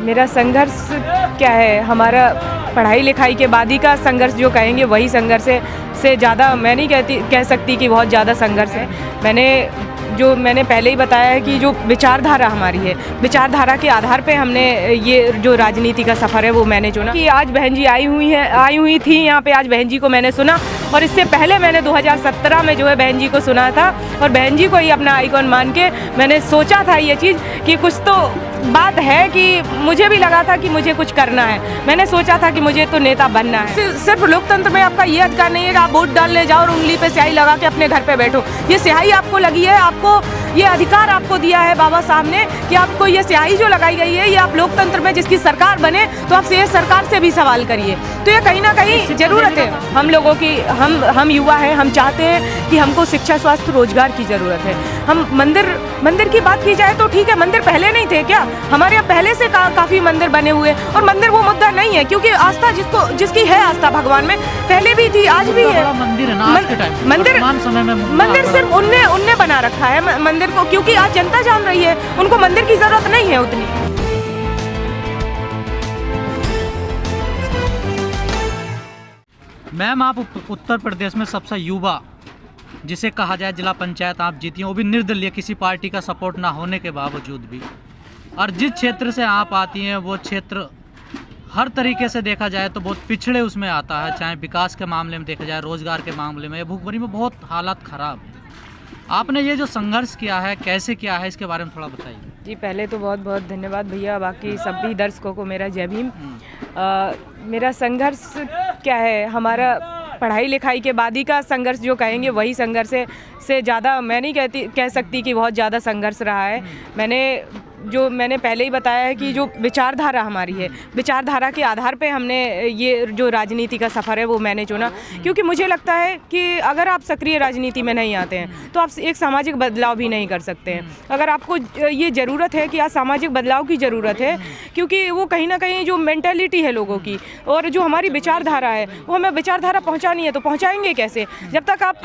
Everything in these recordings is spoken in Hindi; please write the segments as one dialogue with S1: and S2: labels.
S1: मेरा संघर्ष क्या है, हमारा पढ़ाई लिखाई के बाद ही का संघर्ष जो कहेंगे वही संघर्ष है। से ज़्यादा मैं नहीं कह सकती कि बहुत ज़्यादा संघर्ष है। मैंने पहले ही बताया है कि जो विचारधारा हमारी है, विचारधारा के आधार पे हमने ये जो राजनीति का सफ़र है वो मैंने चुना। कि आज बहन जी आई हुई थी यहाँ पे, आज बहन जी को मैंने सुना और इससे पहले मैंने 2017 में जो है बहन जी को सुना था और बहन जी को ही अपना आइकॉन मान के मैंने सोचा था ये चीज़ कि कुछ तो बात है, कि मुझे भी लगा था कि मुझे कुछ करना है। मैंने सोचा था कि मुझे तो नेता बनना है। सिर्फ लोकतंत्र में आपका ये अधिकार नहीं है कि आप वोट डालने जाओ और उंगली पे स्याही लगा के अपने घर पे बैठो। ये स्याही आपको लगी है, आपको ये अधिकार आपको दिया है बाबा साहब ने कि आपको ये स्याही जो लगाई गई है, ये आप लोकतंत्र में जिसकी सरकार बने तो आप ये सरकार से भी सवाल करिए। तो ये कहीं ना कहीं ज़रूरत है हम लोगों की। हम युवा हैं, हम चाहते हैं कि हमको शिक्षा, स्वास्थ्य, रोजगार की ज़रूरत है। हम मंदिर की बात की जाए तो ठीक है, मंदिर पहले नहीं थे क्या? हमारे यहाँ पहले से काफ़ी मंदिर बने हुए और मंदिर वो मुद्दा नहीं है, क्योंकि आस्था जिसकी है आस्था भगवान में पहले भी थी, आज भी है। मंदिर सिर्फ उनने बना रखा है मंदिर को, क्योंकि आज जनता जान रही है, उनको मंदिर की जरूरत नहीं है उतनी।
S2: मैम, आप उत्तर प्रदेश में सबसे युवा जिसे कहा जाए जिला पंचायत आप जीती हैं, वो भी निर्दलीय, किसी पार्टी का सपोर्ट ना होने के बावजूद भी। और जिस क्षेत्र से आप आती हैं वो क्षेत्र हर तरीके से देखा जाए तो बहुत पिछड़े उसमें आता है, चाहे विकास के मामले में देखा जाए, रोजगार के मामले में, भूखमरी में बहुत हालात ख़राब है। आपने ये जो संघर्ष किया है, कैसे किया है, इसके बारे में थोड़ा बताइए।
S1: जी, पहले तो बहुत बहुत धन्यवाद भैया, बाकी सभी दर्शकों को मेरा जय भीम। मेरा संघर्ष क्या है, हमारा पढ़ाई लिखाई के बाद ही का संघर्ष जो कहेंगे वही संघर्ष है। से ज़्यादा मैं नहीं कह सकती कि बहुत ज़्यादा संघर्ष रहा है। मैंने पहले ही बताया है कि जो विचारधारा हमारी है, विचारधारा के आधार पे हमने ये जो राजनीति का सफ़र है वो मैंने चुना, क्योंकि मुझे लगता है कि अगर आप सक्रिय राजनीति में नहीं आते हैं तो आप एक सामाजिक बदलाव भी नहीं कर सकते हैं। अगर आपको ये ज़रूरत है कि आज सामाजिक बदलाव की ज़रूरत है, क्योंकि वो कहीं ना कहीं जो मेंटेलिटी है लोगों की और जो हमारी विचारधारा है वो हमें विचारधारा पहुँचानी है। तो पहुँचाएंगे कैसे? जब तक आप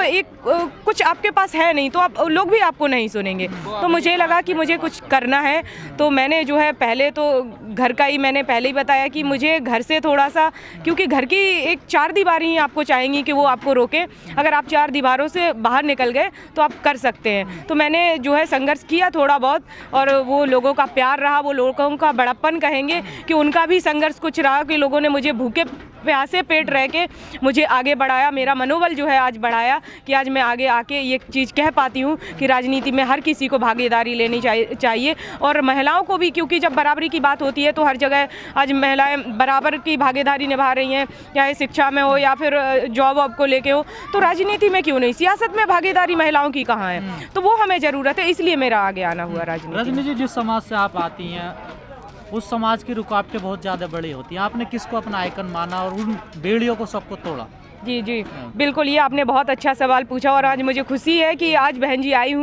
S1: कुछ आपके पास है नहीं तो लोग भी आपको नहीं सुनेंगे। तो मुझे लगा कि मुझे कुछ करना है, तो मैंने जो है पहले तो घर का ही, मैंने पहले ही बताया कि मुझे घर से थोड़ा सा, क्योंकि घर की एक 4 दीवारें ही आपको चाहेंगी कि वो आपको रोके। अगर आप 4 दीवारों से बाहर निकल गए तो आप कर सकते हैं। तो मैंने जो है संघर्ष किया थोड़ा बहुत, और वो लोगों का प्यार रहा, वो लोगों का बड़प्पन कहेंगे कि उनका भी संघर्ष कुछ रहा, कि लोगों ने मुझे भूखे प्यासे पेट रह के मुझे आगे बढ़ाया, मेरा मनोबल जो है आज बढ़ाया कि आज मैं आगे आके ये चीज़ कह पाती हूँ कि राजनीति में हर किसी को भागीदारी लेनी चाहिए और महिलाओं को भी, क्योंकि जब बराबरी की बात होती है तो हर जगह आज महिलाएं बराबर की भागीदारी निभा रही हैं, चाहे शिक्षा में हो या फिर जॉब वॉब को लेके हो। तो राजनीति में क्यों नहीं, सियासत में भागीदारी महिलाओं की कहाँ है? तो वो हमें ज़रूरत है, इसलिए मेरा आगे आना हुआ राजनीति।
S2: जिस समाज से आप आती हैं उस समाज की रुकावटें बहुत ज़्यादा बड़ी होती हैं, आपने किसको अपना आइकन माना और उन बेड़ियों को सबको तोड़ा?
S1: जी बिल्कुल, ये आपने बहुत अच्छा सवाल पूछा और आज मुझे खुशी है कि आज बहन जी आई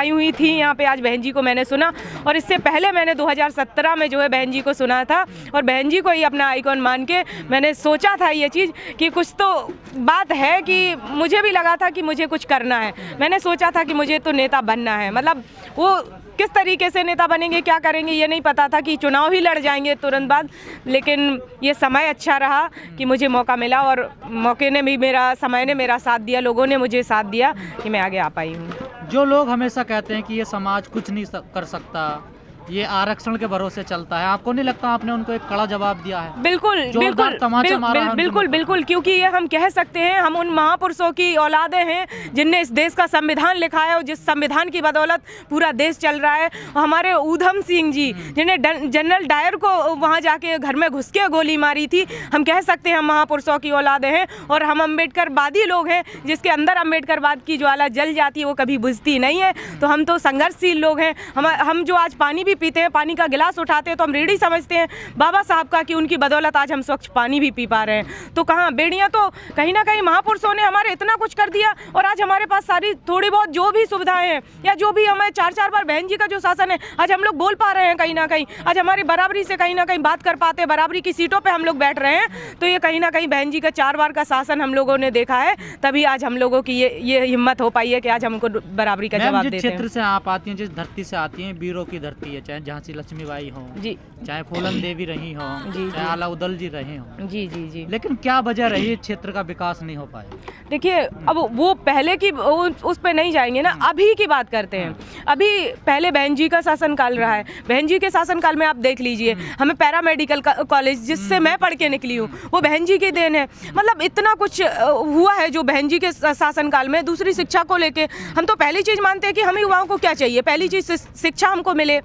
S1: हुई थी यहाँ पे। आज बहन जी को मैंने सुना और इससे पहले मैंने 2017 में जो है बहन जी को सुना था और बहन जी को ही अपना आइकॉन मान के मैंने सोचा था ये चीज़ कि कुछ तो बात है, कि मुझे भी लगा था कि मुझे कुछ करना है। मैंने सोचा था कि मुझे तो नेता बनना है। मतलब वो किस तरीके से नेता बनेंगे, क्या करेंगे, ये नहीं पता था कि चुनाव ही लड़ जाएंगे तुरंत बाद। लेकिन ये समय अच्छा रहा कि मुझे मौका मिला और मौके ने भी समय ने मेरा साथ दिया, लोगों ने मुझे साथ दिया कि मैं आगे आ पाई हूँ।
S2: जो लोग हमेशा कहते हैं कि ये समाज कुछ नहीं कर सकता, ये आरक्षण के भरोसे चलता है, आपको नहीं लगता आपने उनको एक कड़ा जवाब दिया है?
S1: बिल्कुल, क्योंकि ये हम कह सकते हैं, हम उन महापुरुषों की औलादें हैं जिनने इस देश का संविधान लिखा है और जिस संविधान की बदौलत पूरा देश चल रहा है। हमारे ऊधम सिंह जी जिन्हें जनरल डायर को वहाँ जाके घर में घुस के गोली मारी थी, हम कह सकते हैं हम महापुरुषों की औलादें हैं। और हम अम्बेडकरवादी लोग हैं, जिसके अंदर अम्बेडकरवाद की ज्वाला जल जाती है वो कभी बुझती नहीं है। तो हम तो संघर्षशील लोग हैं। हम जो आज पानी भी पीते हैं, पानी का गिलास उठाते हैं तो हम रीढ़ी समझते हैं बाबा साहब का कि उनकी बदौलत आज हम स्वच्छ पानी भी पी पा रहे हैं। तो कहाँ बेड़ियाँ, तो कहीं ना कहीं महापुरुषों ने हमारे इतना कुछ कर दिया और आज हमारे पास सारी थोड़ी बहुत जो भी सुविधाएं हैं या जो भी हमें 4 बार बहन जी का जो शासन है, आज हम लोग बोल पा रहे हैं कहीं ना कहीं, आज हमारी बराबरी से कहीं ना कहीं बात कर पाते हैं, बराबरी की सीटों पर हम लोग बैठ रहे हैं। तो ये कहीं ना कहीं बहन जी का 4 बार का शासन हम लोगों ने देखा है, तभी आज हम लोगों की ये हिम्मत हो पाई है कि आज हमको बराबरी का जवाब देते हैं।
S2: जिस क्षेत्र से आप आती हैं, जिस धरती से आती हैं, वीरों की धरती है, है, चाहे झांसी लक्ष्मीबाई हो,
S1: जी
S2: चाहे फूलन देवी रही हो,
S1: जी,
S2: चाहे अलाउद्दीन जी रहे हो,
S1: जी जी जी।
S2: लेकिन क्या वजह रही क्षेत्र का विकास नहीं हो पाया?
S1: देखिए, अब वो पहले की उस पे नहीं जाएंगे ना, अभी की बात करते हैं। अभी पहले बहन जी का शासनकाल रहा है, बहन जी के शासनकाल में आप देख लीजिए, हमें पैरामेडिकल कॉलेज जिससे मैं पढ़ के निकली हूँ वो बहन जी की देन है। मतलब इतना कुछ हुआ है जो बहन जी के शासनकाल में। दूसरी शिक्षा को लेके हम तो पहली चीज़ मानते हैं कि हमें युवाओं को क्या चाहिए, पहली चीज़ शिक्षा हमको मिले।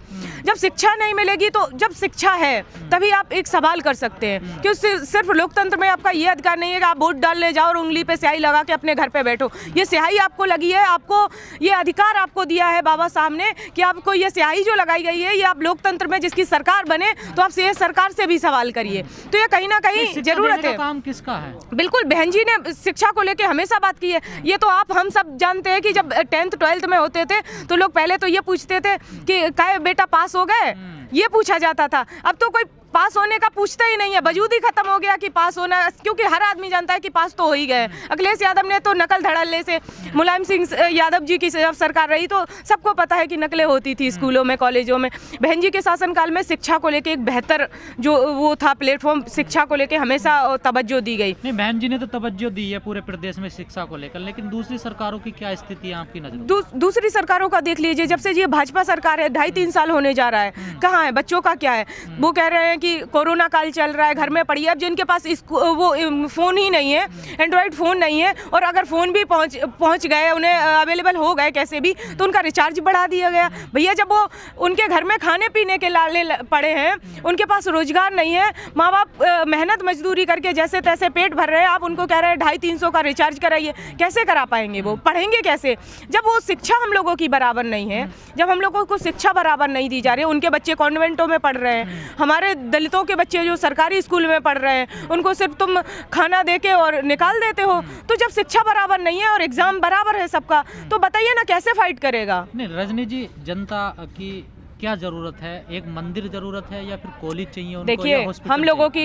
S1: जब शिक्षा नहीं मिलेगी तो जब शिक्षा है तभी आप एक सवाल कर सकते हैं कि सिर्फ लोकतंत्र में आपका ये अधिकार नहीं है कि आप वोट डालने जाओ और उंगली पे स्याही लगा के अपने घर पे बैठो। ये स्याही आपको लगी है, आपको ये अधिकार आपको दिया है बाबा साहब ने कि आपको ये स्याही जो लगाई गई है, ये आप लोकतंत्र में जिसकी सरकार बने तो आप ये सरकार से भी सवाल करिए। तो ये कहीं ना कहीं जरूरत है।
S2: काम किसका है?
S1: बिल्कुल, बहन जी ने शिक्षा को लेके हमेशा बात की है। ये तो आप हम सब जानते हैं कि जब 10th 12th में होते थे तो लोग पहले तो ये पूछते थे कि क्या बेटा पास हो गए, ये पूछा जाता था। अब तो कोई पास होने का पूछता ही नहीं है, वजूद ही खत्म हो गया कि पास होना, क्योंकि हर आदमी जानता है कि पास तो हो ही गए। अखिलेश यादव ने तो नकल धड़ल्ले से, मुलायम सिंह यादव जी की जब सरकार रही तो सबको पता है कि नकलें होती थी स्कूलों में, कॉलेजों में। बहन जी के शासनकाल में शिक्षा को लेके एक बेहतर जो वो था प्लेटफॉर्म, शिक्षा को लेके हमेशा तवज्जो दी गई।
S2: नहीं, बहन जी ने तो तवज्जो दी है पूरे प्रदेश में शिक्षा को लेकर, लेकिन दूसरी सरकारों की क्या स्थिति है आपकी नजर?
S1: दूसरी सरकारों का देख लीजिए, जब से ये भाजपा सरकार है 2.5-3 साल होने जा रहा है, कहाँ है बच्चों का क्या है? वो कह रहे हैं कि कोरोना काल चल रहा है, घर में पढ़िए। अब जिनके पास वो फ़ोन ही नहीं है, एंड्रॉयड फ़ोन नहीं है, और अगर फ़ोन भी पहुंच गए, उन्हें अवेलेबल हो गए कैसे भी, तो उनका रिचार्ज बढ़ा दिया गया। भैया जब वो उनके घर में खाने पीने के लाले पड़े हैं, उनके पास रोजगार नहीं है, माँ बाप मेहनत मजदूरी करके जैसे तैसे पेट भर रहे हैं, आप उनको कह रहे हैं 250-300 का रिचार्ज कराइए, कैसे करा पाएंगे? वो पढ़ेंगे कैसे जब वो शिक्षा हम लोगों की बराबर नहीं है? जब हम लोगों को शिक्षा बराबर नहीं दी जा रही है, उनके बच्चे कॉन्वेंटों में पढ़ रहे हैं, हमारे दलितों के बच्चे जो सरकारी स्कूल में पढ़ रहे हैं उनको सिर्फ तुम खाना देके और निकाल देते हो। तो जब शिक्षा बराबर नहीं है और एग्जाम बराबर है सबका, तो बताइए ना कैसे फाइट करेगा?
S2: नहीं रजनी जी, जनता की क्या जरूरत है? एक मंदिर जरूरत है या फिर कॉलेज चाहिए उनको?
S1: देखिए, हम लोगों की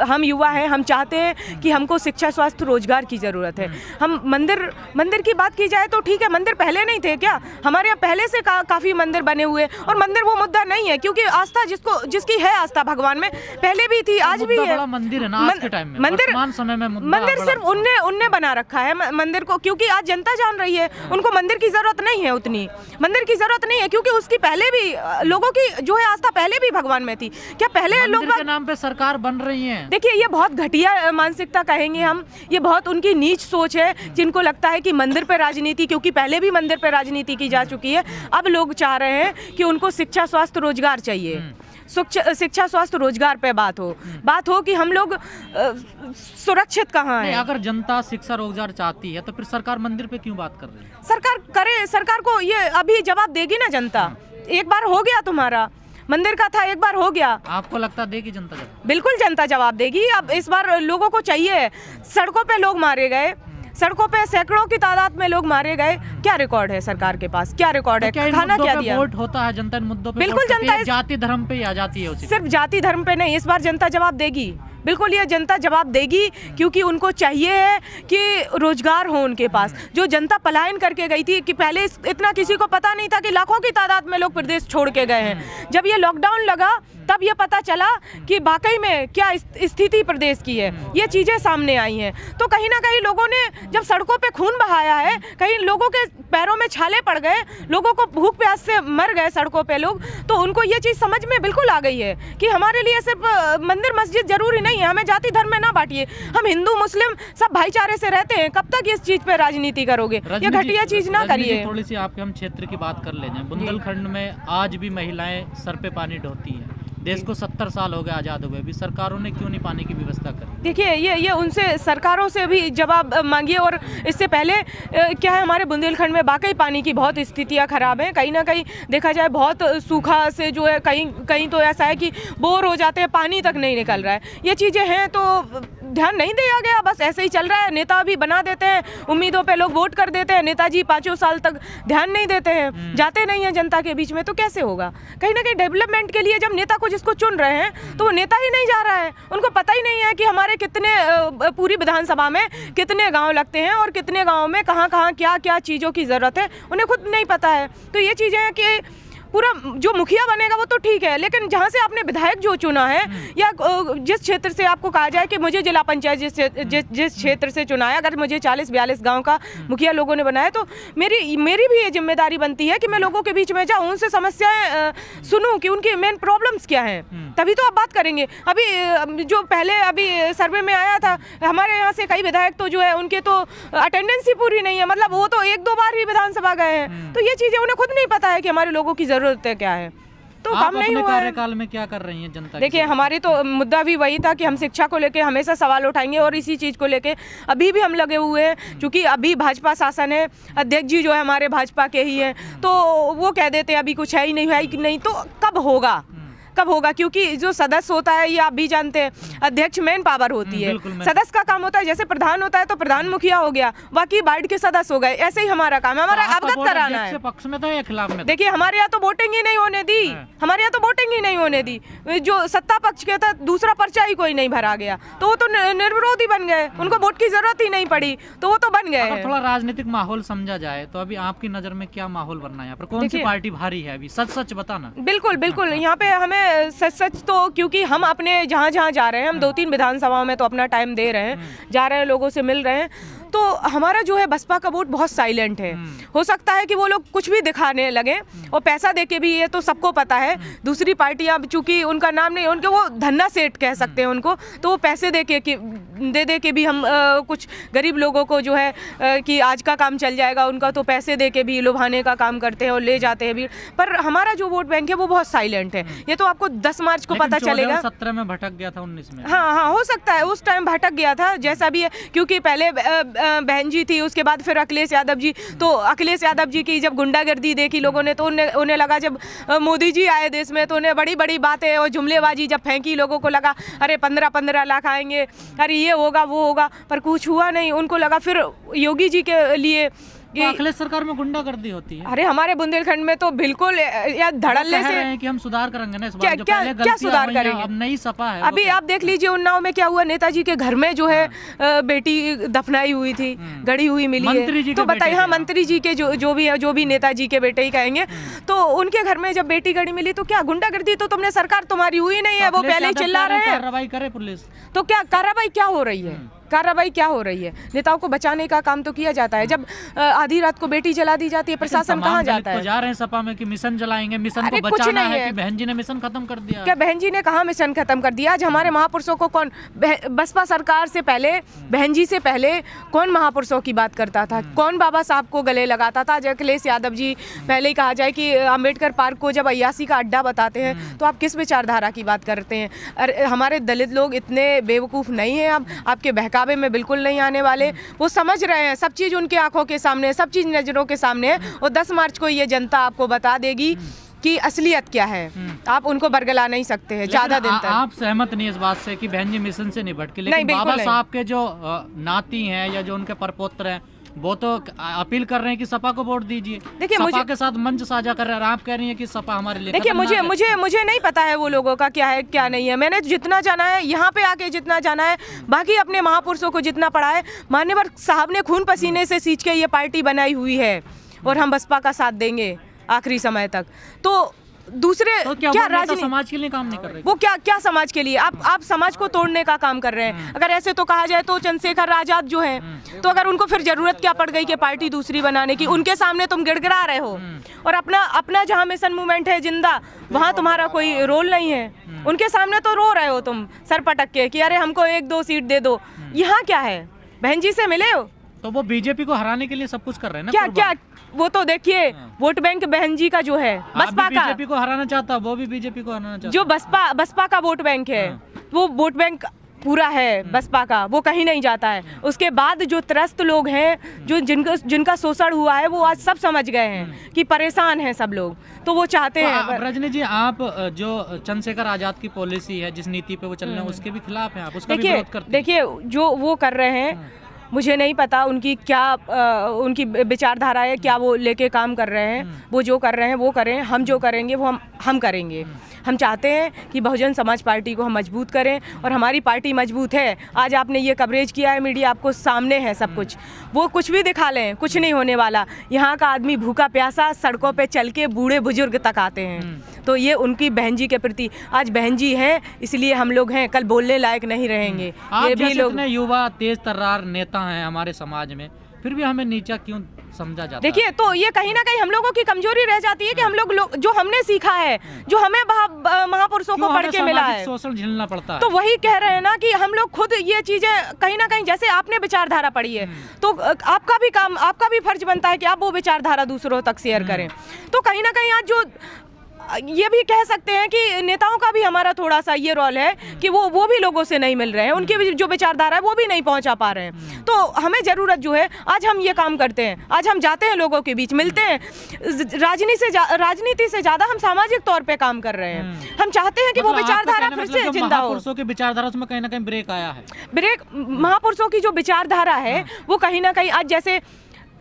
S1: हम युवा हैं, हम चाहते हैं कि हमको शिक्षा, स्वास्थ्य, रोजगार की ज़रूरत है। हम मंदिर की बात की जाए तो ठीक है, मंदिर पहले नहीं थे क्या? हमारे यहाँ पहले से काफ़ी मंदिर बने हुए, और मंदिर वो मुद्दा नहीं है, क्योंकि आस्था जिसकी है आस्था भगवान में, पहले भी थी, आज भी है।
S2: मंदिर है ना आज के टाइम में, वर्तमान समय में
S1: मंदिर सिर्फ उनने बना रखा है मंदिर को, क्योंकि आज जनता जान रही है उनको मंदिर की ज़रूरत नहीं है, उतनी मंदिर की ज़रूरत नहीं है, क्योंकि उसकी पहले भी लोगों की जो है आस्था पहले भी भगवान में थी। क्या पहले लोग
S2: के नाम पे सरकार बन रही है?
S1: देखिए, ये बहुत घटिया मानसिकता कहेंगे हम, ये बहुत उनकी नीच सोच है, जिनको लगता है कि मंदिर पे राजनीति, क्योंकि पहले भी मंदिर पे राजनीति की जा चुकी है, अब लोग चाह रहे हैं कि उनको शिक्षा, स्वास्थ्य, रोजगार चाहिए। शिक्षा, स्वास्थ्य, रोजगार पे बात हो कि हम लोग सुरक्षित कहाँ हैं।
S2: अगर जनता शिक्षा, रोजगार चाहती है तो फिर सरकार मंदिर पे क्यों बात कर रही है?
S1: सरकार को ये अभी जवाब देगी ना जनता। एक बार हो गया, तुम्हारा मंदिर का था, एक बार हो गया,
S2: आपको लगता देगी जनता जवाब?
S1: बिल्कुल जनता जवाब देगी। अब इस बार लोगों को चाहिए। सड़कों पे लोग मारे गए, सड़कों पे सैकड़ों की तादाद में लोग मारे गए, क्या रिकॉर्ड है सरकार के पास? क्या रिकॉर्ड है? खाना क्या दिया?
S2: वोट होता है जनता इन मुद्दों पे?
S1: बिल्कुल जनता
S2: जाति धर्म पे आ जाती है,
S1: सिर्फ जाति धर्म पे नहीं, इस बार जनता जवाब देगी। बिल्कुल ये जनता जवाब देगी, क्योंकि उनको चाहिए है कि रोजगार हो उनके पास। जो जनता पलायन करके गई थी, कि पहले इतना किसी को पता नहीं था कि लाखों की तादाद में लोग प्रदेश छोड़ के गए हैं। जब ये लॉकडाउन लगा तब ये पता चला कि वाकई में क्या स्थिति प्रदेश की है, ये चीज़ें सामने आई हैं। तो कहीं ना कहीं लोगों ने जब सड़कों पे खून बहाया है, कहीं लोगों के पैरों में छाले पड़ गए, लोगों को भूख प्यास से मर गए सड़कों पे लोग, तो उनको ये चीज़ समझ में बिल्कुल आ गई है कि हमारे लिए सिर्फ मंदिर मस्जिद जरूरी नहीं है, हमें जाति धर्म में ना बांटिए। हम हिंदू मुस्लिम सब भाईचारे से रहते हैं, कब तक इस चीज़ पे राजनीति करोगे? ये घटिया चीज़ ना करिए।
S2: थोड़ी सी आपके हम क्षेत्र की बात कर ले जाएं, बुंदेलखंड में आज भी महिलाएं सर पे पानी ढोती हैं। देश को 70 साल हो गए आज़ाद हुए, अभी सरकारों ने क्यों नहीं पानी की व्यवस्था करी?
S1: देखिए, ये उनसे सरकारों से भी जवाब मांगिए। और इससे पहले क्या है, हमारे बुंदेलखंड में वाकई पानी की बहुत स्थितियां खराब हैं। कहीं ना कहीं देखा जाए बहुत सूखा से जो है, कहीं तो ऐसा है कि बोर हो जाते हैं, पानी तक नहीं निकल रहा है। ये चीज़ें हैं तो ध्यान नहीं दिया गया, बस ऐसे ही चल रहा है। नेता भी बना देते हैं, उम्मीदों पे लोग वोट कर देते हैं, नेताजी 5 साल तक ध्यान नहीं देते हैं, जाते नहीं हैं जनता के बीच में, तो कैसे होगा? कहीं ना कहीं डेवलपमेंट के लिए जब नेता को जिसको चुन रहे हैं तो वो नेता ही नहीं जा रहा है। उनको पता ही नहीं है कि हमारे कितने पूरी विधानसभा में कितने गांव लगते हैं और कितने गांव में कहाँ क्या क्या चीज़ों की ज़रूरत है, उन्हें खुद नहीं पता है। तो ये चीज़ें हैं कि पूरा जो मुखिया बनेगा वो तो ठीक है, लेकिन जहाँ से आपने विधायक जो चुना है या जिस क्षेत्र से आपको कहा जाए कि मुझे जिला पंचायत जिस क्षेत्र से चुना है, अगर मुझे 40-42 गांव का मुखिया लोगों ने बनाया तो मेरी भी ये जिम्मेदारी बनती है कि मैं लोगों के बीच में जाऊँ, उनसे समस्याएं सुनूं कि उनकी मेन प्रॉब्लम्स क्या हैं, तभी तो आप बात करेंगे। अभी जो पहले अभी सर्वे में आया था, हमारे यहाँ से कई विधायक तो जो है उनके तो अटेंडेंस ही पूरी नहीं है, मतलब वो तो 1-2 बार ही विधानसभा गए हैं, तो ये चीज़ें उन्हें खुद नहीं पता है कि हमारे लोगों की ज़रूरत क्या है, तो काम नहीं हुआ है।
S2: कार्यकाल में क्या कर रही हैं जनता?
S1: देखिए, हमारी तो मुद्दा भी वही था कि हम शिक्षा को लेके हमेशा सवाल उठाएंगे और इसी चीज़ को लेके अभी भी हम लगे हुए हैं, क्योंकि अभी भाजपा शासन है, अध्यक्ष जी जो है हमारे भाजपा के ही हैं, तो वो कह देते हैं अभी कुछ है ही नहीं, तो कब होगा, क्योंकि जो सदस्य होता है ये आप भी जानते हैं, अध्यक्ष मेन पावर होती है, सदस्य का काम होता है, जैसे प्रधान होता है तो प्रधान मुखिया हो गया, बाकी वार्ड के सदस्य हो गए, ऐसे ही हमारा काम है, हमारा अवगत कराना है।
S2: पक्ष में तो या खिलाफ में?
S1: देखिए, हमारे यहाँ तो वोटिंग ही नहीं होने दी, जो सत्ता पक्ष के था दूसरा पर्चा ही कोई नहीं भरा गया, तो वो तो निर्विरोधी बन गए, उनको वोट की जरूरत ही नहीं पड़ी, तो वो तो बन गए।
S2: थोड़ा राजनीतिक माहौल समझा जाए तो अभी आपकी नजर में क्या माहौल बनना है यहाँ पर? कौन सी पार्टी भारी है अभी? सच बताना।
S1: बिल्कुल यहाँ पे हमें सच तो, क्योंकि हम अपने जहाँ जा रहे हैं, हम 2-3 विधानसभाओं में तो अपना टाइम दे रहे हैं, जा रहे हैं, लोगों से मिल रहे हैं, तो हमारा जो है बसपा का वोट बहुत साइलेंट है। हो सकता है कि वो लोग कुछ भी दिखाने लगे और पैसा देके भी, ये तो सबको पता है, दूसरी पार्टियां चूंकि उनका नाम नहीं, उनके वो धन्ना सेठ कह सकते हैं उनको, तो वो पैसे दे के भी हम कुछ गरीब लोगों को जो है कि आज का काम चल जाएगा, उनका तो पैसे दे के भी लुभाने का काम करते हैं और ले जाते हैं भी। पर हमारा जो वोट बैंक है वो बहुत साइलेंट है, ये तो आपको 10 मार्च को पता चलेगा।
S2: 17 में भटक गया था, 19 में।
S1: हाँ, हो सकता है उस टाइम भटक गया था, जैसा भी है, क्योंकि पहले बहन जी थी, उसके बाद फिर अखिलेश यादव जी, तो अखिलेश यादव जी की जब गुंडागर्दी देखी लोगों ने तो उन्हें लगा, जब मोदी जी आए देश में तो उन्हें बड़ी बड़ी बातें और जुमलेबाजी जब फेंकी, लोगों को लगा अरे 15-15 लाख आएंगे, अरे ये होगा वो होगा, पर कुछ हुआ नहीं। उनको लगा फिर योगी जी के लिए
S2: अखिलेश सरकार में गुंडागर्दी होती है।
S1: अरे हमारे बुंदेलखंड में तो बिल्कुल या धड़ल्ले से
S2: हैं कि हम सुधार करेंगे ना, इस
S1: बार क्या सुधार करेंगे?
S2: अब नई सपा है।
S1: अभी आप देख लीजिए उन्नाव में क्या हुआ, नेताजी के घर में जो है बेटी दफनाई हुई थी, गड़ी हुई मिली है, तो बताइए। हाँ, मंत्री जी के जो भी नेताजी के बेटे ही कहेंगे, तो उनके घर में जब बेटी गड़ी मिली तो क्या गुंडागर्दी तो तुमने सरकार तुम्हारी हुई नहीं है, वो पहले ही चिल्ला रहे हैं।
S2: कार्रवाई करे पुलिस,
S1: तो क्या कार्रवाई क्या हो रही है? नेताओं को बचाने का काम तो किया जाता है, जब आधी रात को बेटी जला दी जाती है, प्रशासन कहाँ जाता है?
S2: जा रहे हैं सपा में कि मिशन जलाएंगे, मिशन को बचाना है कि बहन जी ने मिशन खत्म कर दिया?
S1: क्या बहन जी ने कहाँ मिशन खत्म कर दिया? आज हमारे महापुरुषों को कौन, बसपा सरकार से पहले, बहन जी से पहले कौन महापुरुषों की बात करता था? कौन बाबा साहब को गले लगाता था? अखिलेश यादव जी, पहले ही कहा जाए कि अम्बेडकर पार्क को जब अय्यासी का अड्डा बताते हैं तो आप किस विचारधारा की बात करते हैं? अरे हमारे दलित लोग इतने बेवकूफ़ नहीं हैं, अब आपके बहकावे में बिल्कुल नहीं आने वाले, वो समझ रहे हैं, सब चीज़ उनकी आंखों के सामने है, सब चीज़ नज़रों के सामने है, और 10 मार्च को ये जनता आपको बता देगी कि असलियत क्या है। आप उनको बरगला नहीं सकते हैं ज़्यादा दिन तक।
S2: आप सहमत नहीं इस बात से कि बहन जी मिशन से नहीं भटके, लेकिन बाबा साहब के जो नाती हैं या जो उनके परपोत्र हैं वो तो अपील कर रहे हैं कि सपा को वोट दीजिए। देखिए, सपा के साथ मंच साझा कर रहे हैं, आप कह रही हैं कि सपा हमारे लिए।
S1: देखिए, मुझे नहीं पता है वो लोगों का क्या है क्या नहीं है। मैंने जितना जाना है, यहाँ पे आके जितना जाना है, बाकी अपने महापुरुषों को जितना पढ़ा है, मान्यवर साहब ने खून पसीने से सींच के ये पार्टी बनाई हुई है, और हम बसपा का साथ देंगे आखिरी समय तक। तो दूसरे
S2: तो क्या राजनीति समाज के लिए काम नहीं कर रहे?
S1: वो क्या समाज के लिए? आप समाज को तोड़ने का काम कर रहे हैं। अगर ऐसे तो कहा जाए तो चंद्रशेखर आजाद जो हैं, तो अगर उनको फिर जरूरत क्या पड़ गई कि पार्टी दूसरी बनाने की? उनके सामने तुम गिड़गिड़ा रहे हो, और अपना जहाँ मिशन मूवमेंट है जिंदा, वहाँ तुम्हारा कोई रोल नहीं है। उनके सामने तो रो रहे हो तुम सर पटक के कि अरे हमको 1-2 सीट दे दो। यहाँ क्या है? बहन जी से मिले हो?
S2: तो वो बीजेपी को हराने के लिए सब कुछ कर रहे हैं ना।
S1: क्या वो तो देखिए, वोट बैंक बहन जी का जो है, बसपा का,
S2: बीजेपी को हराना चाहता, वो भी बीजेपी को हराना चाहता।
S1: जो बसपा का वोट बैंक है, वो वोट बैंक पूरा है बसपा का, वो कहीं नहीं जाता है। उसके बाद जो त्रस्त लोग हैं, जो जिनका शोषण हुआ है, वो आज सब समझ गए हैं कि परेशान हैं सब लोग, तो वो चाहते हैं।
S2: रजनी जी, आप जो चंद्रशेखर आजाद की पॉलिसी है, जिस नीति पे वो चल रहे हैं, उसके भी खिलाफ हैं आप? उसका भी विरोध करते हैं?
S1: देखिए, जो वो कर रहे हैं मुझे नहीं पता उनकी क्या उनकी विचारधारा है, क्या वो लेके काम कर रहे हैं। वो जो कर रहे हैं वो करें, हम जो करेंगे वो हम करेंगे। हम चाहते हैं कि बहुजन समाज पार्टी को हम मजबूत करें और हमारी पार्टी मजबूत है। आज आपने ये कवरेज किया है, मीडिया आपको सामने है सब कुछ, वो कुछ भी दिखा लें, कुछ नहीं होने वाला। यहाँ का आदमी भूखा प्यासा सड़कों पे चल के बूढ़े बुजुर्ग तक आते हैं। तो ये उनकी बहन जी के प्रति, आज बहन जी हैं इसलिए हम लोग हैं, कल बोलने लायक नहीं रहेंगे।
S2: आप
S1: ये भी
S2: जैसे
S1: लोग
S2: इतने युवा तेज तर्रार नेता हैं हमारे समाज में, फिर भी हमें नीचा क्यों समझा जाता है?
S1: देखिए, तो ये कहीं ना कहीं हम लोगों की कमजोरी रह जाती है कि हम लोग जो हमने सीखा है, जो हमें महापुरुषों को पढ़ के मिला है,
S2: शोषण झेलना पड़ता है।
S1: तो वही कह रहे हैं ना कि हम लोग खुद ये चीजें कहीं ना कहीं, जैसे आपने विचारधारा पढ़ी है तो आपका भी काम, आपका भी फर्ज बनता है कि आप वो विचारधारा दूसरों तक शेयर करें। तो कहीं ना कहीं आज जो ये भी कह सकते हैं कि नेताओं का भी हमारा थोड़ा सा ये रोल है कि वो भी लोगों से नहीं मिल रहे हैं, उनकी भी जो विचारधारा है वो भी नहीं पहुंचा पा रहे हैं। तो हमें ज़रूरत जो है, आज हम ये काम करते हैं, आज हम जाते हैं लोगों के बीच, मिलते हैं। राजनीति से ज़्यादा हम सामाजिक तौर पे काम कर रहे हैं। हम चाहते हैं कि वो विचारधारा फिर से जिंदा हो।
S2: महापुरुषों की विचारधारा उसमें कहीं ना कहीं ब्रेक आया है।
S1: ब्रेक, महापुरुषों की जो विचारधारा है वो कहीं ना कहीं, आज जैसे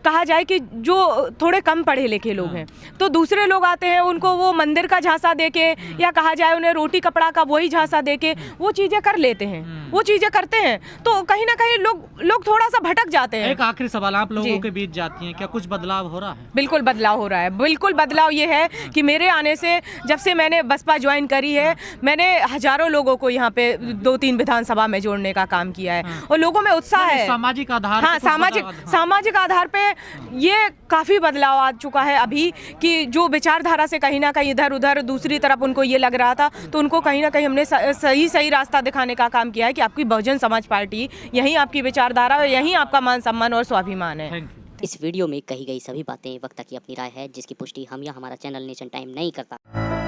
S1: कहा जाए कि जो थोड़े कम पढ़े लिखे लोग हैं तो दूसरे लोग आते हैं, उनको वो मंदिर का झांसा देके, या कहा जाए उन्हें रोटी कपड़ा का वही झांसा देके वो चीज़ें कर लेते हैं, वो चीज़ें करते हैं। तो कहीं ना कहीं लोग थोड़ा सा भटक जाते हैं।
S2: एक आखिरी सवाल, आप लोगों के बीच जाती हैं, क्या कुछ बदलाव हो रहा है?
S1: बिल्कुल बदलाव हो रहा है। बिल्कुल बदलाव ये है कि मेरे आने से, जब से मैंने बसपा ज्वाइन करी है, मैंने हजारों लोगों को यहाँ पे 2-3 विधानसभा में जोड़ने का काम किया है और लोगों में उत्साह है।
S2: सामाजिक आधार,
S1: हाँ, सामाजिक आधार पे ये काफ़ी बदलाव आ चुका है अभी, कि जो विचारधारा से कहीं ना कहीं इधर उधर दूसरी तरफ उनको ये लग रहा था, तो उनको कहीं ना कहीं हमने सही रास्ता दिखाने का काम किया है कि आपकी बहुजन समाज पार्टी, यहीं आपकी विचारधारा और यहीं आपका मान सम्मान और स्वाभिमान है।
S3: इस वीडियो में कही गई सभी बातें वक्ता की अपनी राय है, जिसकी पुष्टि हम या हमारा चैनल नेशन टाइम नहीं करता।